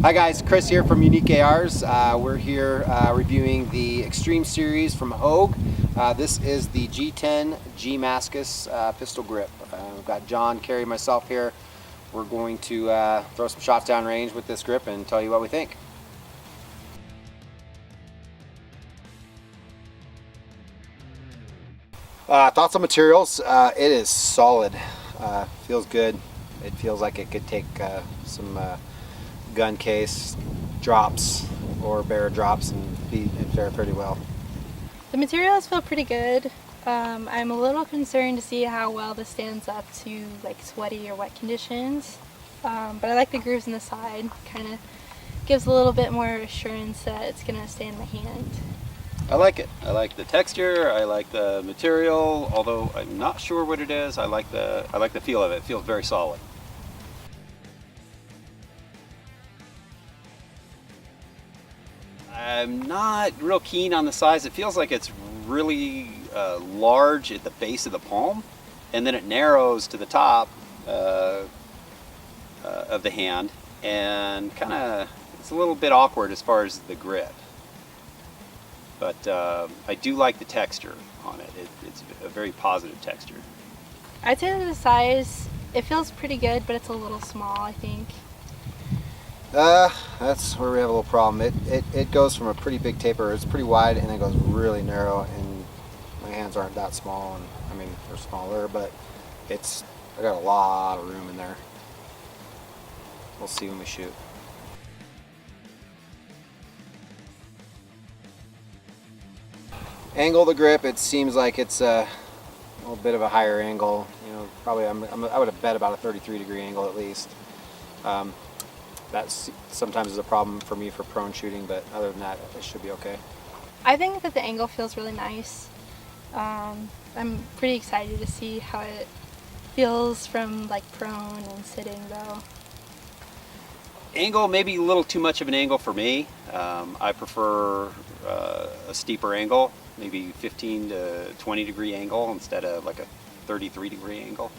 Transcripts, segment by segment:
Hi guys, Chris here from Unique-ARs. We're here reviewing the Extreme Series from Hogue. This is the G10 G-Mascus pistol grip. We've got John, Carrie, myself here. We're going to throw some shots down range with this grip and tell you what we think. Thoughts on materials? It is solid. Feels good. It feels like it could take some gun case drops or bearer drops and fare pretty well. The materials feel pretty good. I'm a little concerned to see how well this stands up to like sweaty or wet conditions, but I like the grooves in the side. Kind of gives a little bit more assurance that it's gonna stay in my hand. I like it. I like the texture. I like the material. Although I'm not sure what it is, I like the feel of it. It feels very solid. I'm not real keen on the size. It feels like it's really large at the base of the palm, and then it narrows to the top of the hand, and kind of it's a little bit awkward as far as the grip. But I do like the texture on it. It's a very positive texture. I'd say that the size, it feels pretty good, but it's a little small, I think. That's where we have a little problem. It goes from a pretty big taper, it's pretty wide, and then goes really narrow, and my hands aren't that small, and I mean, they're smaller, but I got a lot of room in there. We'll see when we shoot. Angle of the grip, it seems like it's a little bit of a higher angle. You know, probably I would have bet about a 33-degree angle at least. That sometimes is a problem for me for prone shooting, but other than that, it should be okay. I think that the angle feels really nice. I'm pretty excited to see how it feels from like prone and sitting though. Angle, maybe a little too much of an angle for me. I prefer a steeper angle, maybe 15 to 20 degree angle instead of like a 33-degree angle.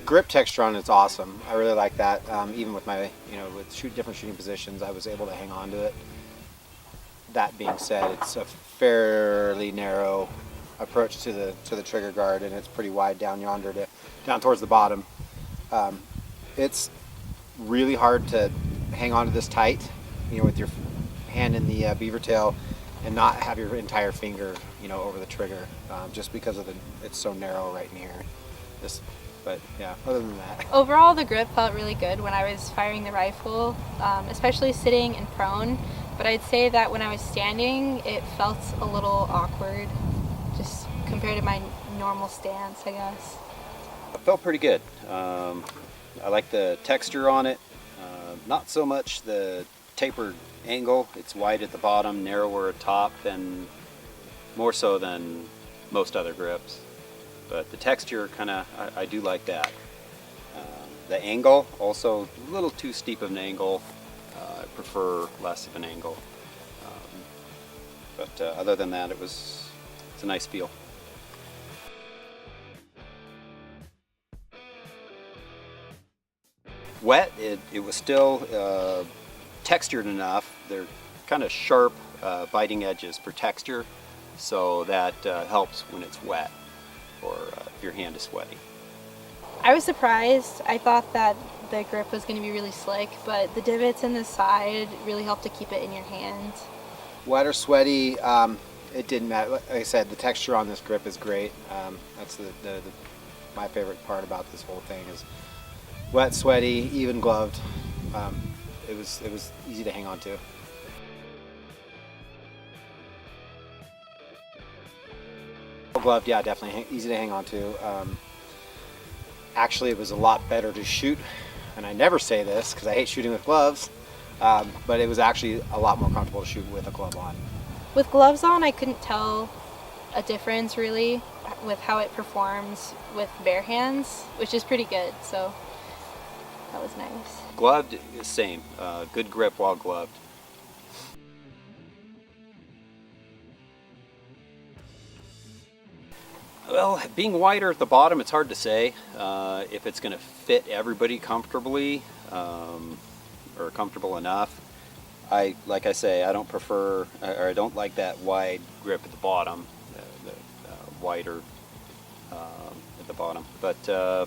Grip texture on it's awesome. I really like that. Even with my, with different shooting positions, I was able to hang on to it. That being said, it's a fairly narrow approach to the trigger guard, and it's pretty wide down yonder down towards the bottom. It's really hard to hang on to this tight, with your hand in the beaver tail, and not have your entire finger, over the trigger, just because of it's so narrow right in here. But yeah, other than that. Overall, the grip felt really good when I was firing the rifle, especially sitting and prone. But I'd say that when I was standing, it felt a little awkward, just compared to my normal stance, I guess. It felt pretty good. I like the texture on it. Not so much the tapered angle. It's wide at the bottom, narrower at top, and more so than most other grips. But the texture, I do like that. The angle, also a little too steep of an angle. I prefer less of an angle. But other than that, it's a nice feel. wet, it was still textured enough. They're kind of sharp biting edges for texture, so that helps when it's wet or if your hand is sweaty. I was surprised. I thought that the grip was going to be really slick, but the divots in the side really helped to keep it in your hand. Wet or sweaty, it didn't matter. Like I said, the texture on this grip is great. That's my favorite part about this whole thing is wet, sweaty, even gloved. It was easy to hang on to. Gloved, yeah, definitely easy to hang on to. Actually, it was a lot better to shoot, and I never say this because I hate shooting with gloves, but it was actually a lot more comfortable to shoot with a glove on. With gloves on, I couldn't tell a difference really with how it performs with bare hands, which is pretty good, so that was nice. Gloved, same. Good grip while gloved. Well, being wider at the bottom, it's hard to say if it's going to fit everybody comfortably or comfortable enough. Like I say, I don't prefer, or I don't like that wide grip at the bottom, the wider at the bottom. But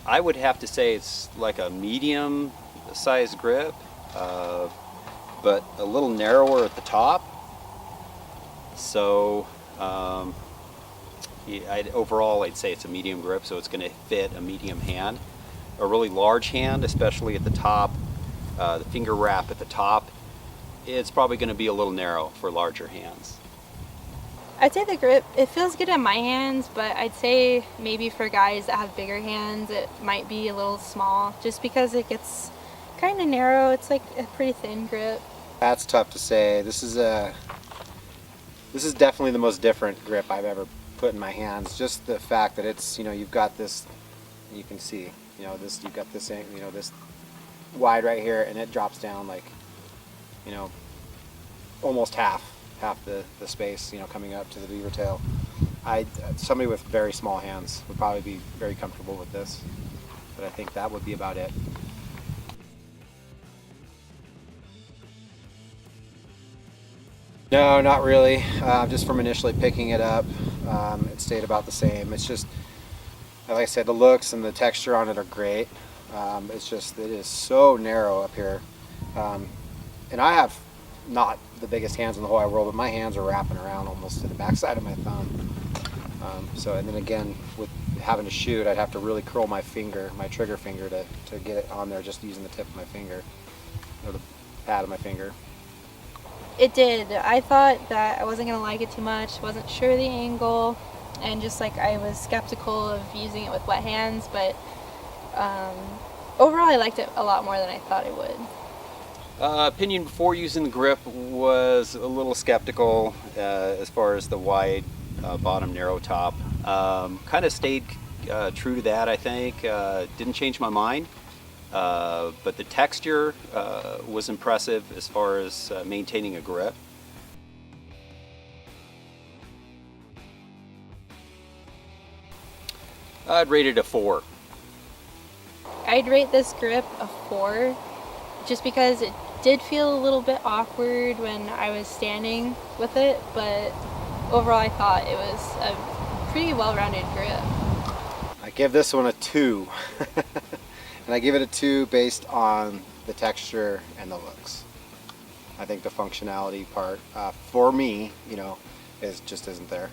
I would have to say it's like a medium size grip, but a little narrower at the top. So overall, I'd say it's a medium grip, so it's going to fit a medium hand. A really large hand, especially at the top, the finger wrap at the top, it's probably going to be a little narrow for larger hands. I'd say the grip, it feels good in my hands, but I'd say maybe for guys that have bigger hands, it might be a little small, just because it gets kind of narrow. It's like a pretty thin grip. That's tough to say. This is definitely the most different grip I've ever put in my hands. Just the fact that it's, you've got this, you can see, this, you've got this, this wide right here, and it drops down like, almost half the space, coming up to the beaver tail. Somebody with very small hands would probably be very comfortable with this, but I think that would be about it. No, not really. Just from initially picking it up, it stayed about the same. It's just, like I said, the looks and the texture on it are great. It's just, it is so narrow up here. And I have not the biggest hands in the whole wide world, but my hands are wrapping around almost to the backside of my thumb. And then again, with having to shoot, I'd have to really curl my trigger finger to get it on there, just using the tip of my finger, or the pad of my finger. It did. I thought that I wasn't going to like it too much, wasn't sure the angle, and just like I was skeptical of using it with wet hands, but overall I liked it a lot more than I thought it would. Opinion before using the grip was a little skeptical as far as the wide bottom, narrow top. Kind of stayed true to that, I think. Didn't change my mind. But the texture was impressive as far as maintaining a grip. I'd rate it a 4. I'd rate this grip a 4, just because it did feel a little bit awkward when I was standing with it, but overall I thought it was a pretty well-rounded grip. I give this one a 2. And I give it a 2 based on the texture and the looks. I think the functionality part, for me, just isn't there.